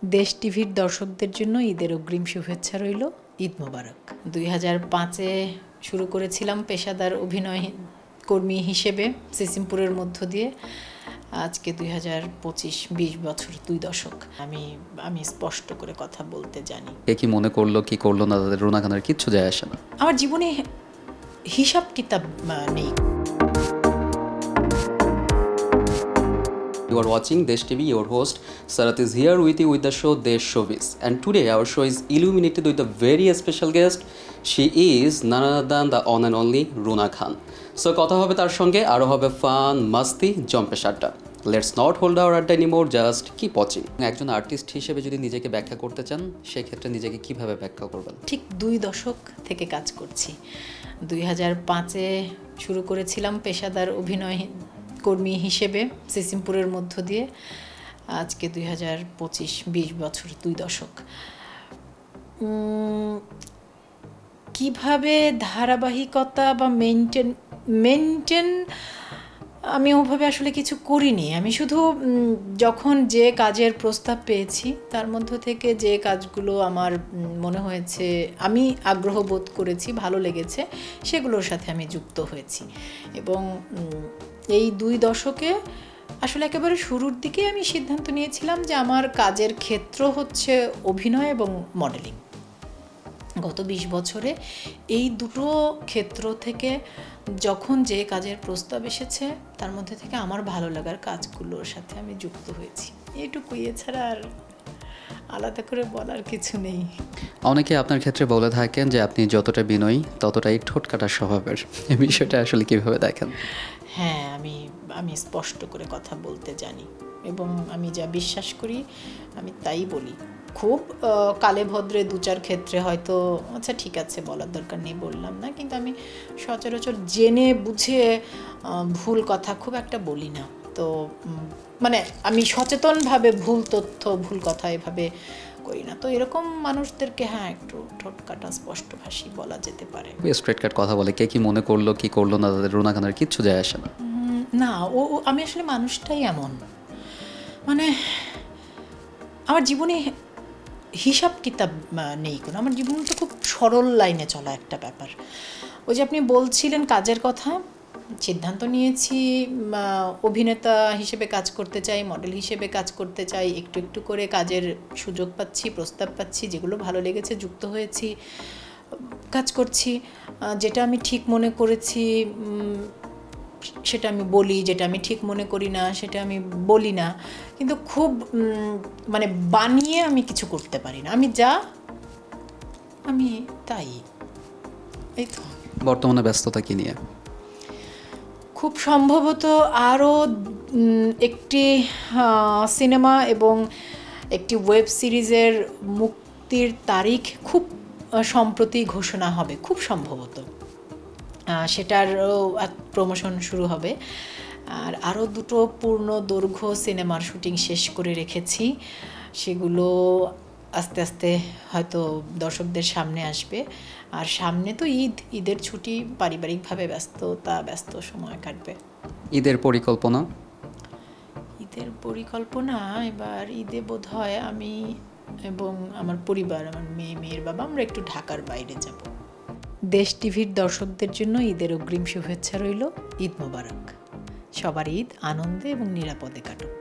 দেশ টিভির দর্শকদের জন্য ঈদের অগ্রিম শুভেচ্ছা রইল। ঈদ মোবারক। 2005-এ শুরু করেছিলাম পেশাদার অভিনয় কর্মী হিসেবে সিসিমপুরের মধ্য দিয়ে। আজকে 2025-20 বছর, 2 দশক আমি স্পষ্ট করে কথা বলতে জানি। কে কি মনে করলো কি করলো না, তাদের রুনা খানের কিচ্ছু যায় আসে না। আমার জীবনে হিসাব কিতাব নেই। You are watching Desh TV. Your host Sarat is here with you with the show Desh Showbiz, and today our show is illuminated with a very special guest. She is none other than the one and only Runa Khan. So কথা হবে তার সঙ্গে, আরও হবে fun মাস্তি জম্পেশ আড্ডা। Let's not hold hour আড্ডা anymore, just keep watching. একজন artist হিসেবে যদি নিজেকে ব্যাখ্যা করতে চান, সেক্ষেত্রে নিজেকে কিভাবে ব্যাখ্যা করবেন? ঠিক 2 দশক থেকে কাজ করছি। 2005-এ শুরু করেছিলাম পেশাদার অভিনয় কর্মী হিসেবে সিসিমপুরের মধ্য দিয়ে। আজকে 2025-20 বছর, 2 দশক। কিভাবে ধারাবাহিকতা বা মেনটেন আমি ওভাবে আসলে কিছু করিনি। আমি শুধু যখন যে কাজের প্রস্তাব পেয়েছি তার মধ্য থেকে যে কাজগুলো আমার মনে হয়েছে, আমি আগ্রহ বোধ করেছি, ভালো লেগেছে, সেগুলোর সাথে আমি যুক্ত হয়েছি। এবং এই 2 দশকে আসলে একেবারে শুরুর দিকে আমি সিদ্ধান্ত নিয়েছিলাম যে আমার কাজের ক্ষেত্র হচ্ছে অভিনয় এবং মডেলিং। গত 20 বছরে এই দুটো ক্ষেত্র থেকে যখন যে কাজের প্রস্তাব এসেছে তার মধ্যে থেকে আমার ভালো লাগার কাজগুলোর সাথে আমি যুক্ত হয়েছি। এইটুকুই, এছাড়া আর আলাদা করে বলার কিছু নেই। অনেকে আপনার ক্ষেত্রে বলে থাকেন যে আপনি যতটা বিনয়ী ততটাই ঠোঁটকাটা স্বভাবের। এই বিষয়টা আসলে কিভাবে দেখেন? হ্যাঁ, আমি স্পষ্ট করে কথা বলতে জানি এবং আমি যা বিশ্বাস করি আমি তাই বলি। খুব কালে ভদ্রে 2-4 ক্ষেত্রে হয়তো আচ্ছা ঠিক আছে বলার দরকার নেই, বললাম না, কিন্তু আমি সচরাচর জেনে বুঝে ভুল কথা খুব একটা বলি না। তো মানে আমি সচেতনভাবে ভুল তথ্য, ভুল কথা এভাবে করি না। তো এরকম মানুষদেরকে হ্যাঁ একটু ঠোঁটকাটা স্পষ্টভাষী বলা যেতে পারে। স্ট্রেট কাট কথা বলে, কে কি মনে করলো কি করলো না, তাদের রুনা খানের কিচ্ছু যায় আসে না। না, আমি আসলে মানুষটাই এমন, মানে আমার জীবনে হিসাব কিতাব নেই কোনো। আমার জীবনটা খুব সরল লাইনে চলা একটা ব্যাপার। ওই যে আপনি বলছিলেন কাজের কথা, সিদ্ধান্ত নিয়েছি অভিনেতা হিসেবে কাজ করতে চাই, মডেল হিসেবে কাজ করতে চাই। একটু একটু করে কাজের সুযোগ পাচ্ছি, প্রস্তাব পাচ্ছি, যেগুলো ভালো লেগেছে যুক্ত হয়েছি, কাজ করছি। যেটা আমি ঠিক মনে করেছি সেটা আমি বলি, যেটা আমি ঠিক মনে করি না সেটা আমি বলি না। কিন্তু খুব মানে বানিয়ে আমি কিছু করতে পারি না। আমি যা আমি তাই। এই তো। বর্তমানে ব্যস্ততা কি নিয়ে? খুব সম্ভবত আরও একটি সিনেমা এবং একটি ওয়েব সিরিজের মুক্তির তারিখ খুব সম্প্রতি ঘোষণা হবে, খুব সম্ভবত। সেটারও প্রমোশন শুরু হবে। আর আরও 2টো পূর্ণ দৈর্ঘ্য সিনেমার শুটিং শেষ করে রেখেছি। সেগুলো আস্তে আস্তে হয়তো দর্শকদের সামনে আসবে। আর সামনে তো ঈদের ছুটি, পারিবারিকভাবে ব্যস্ত সময় কাটবে। ঈদের পরিকল্পনা এবার ঈদে বোধ হয় আমি এবং আমার পরিবার, আমার মেয়ের বাবা, আমরা একটু ঢাকার বাইরে যাব। দেশ টিভির দর্শকদের জন্য ঈদের অগ্রিম শুভেচ্ছা রইল। ঈদ মোবারক। সবার ঈদ আনন্দে এবং নিরাপদে কাটুক।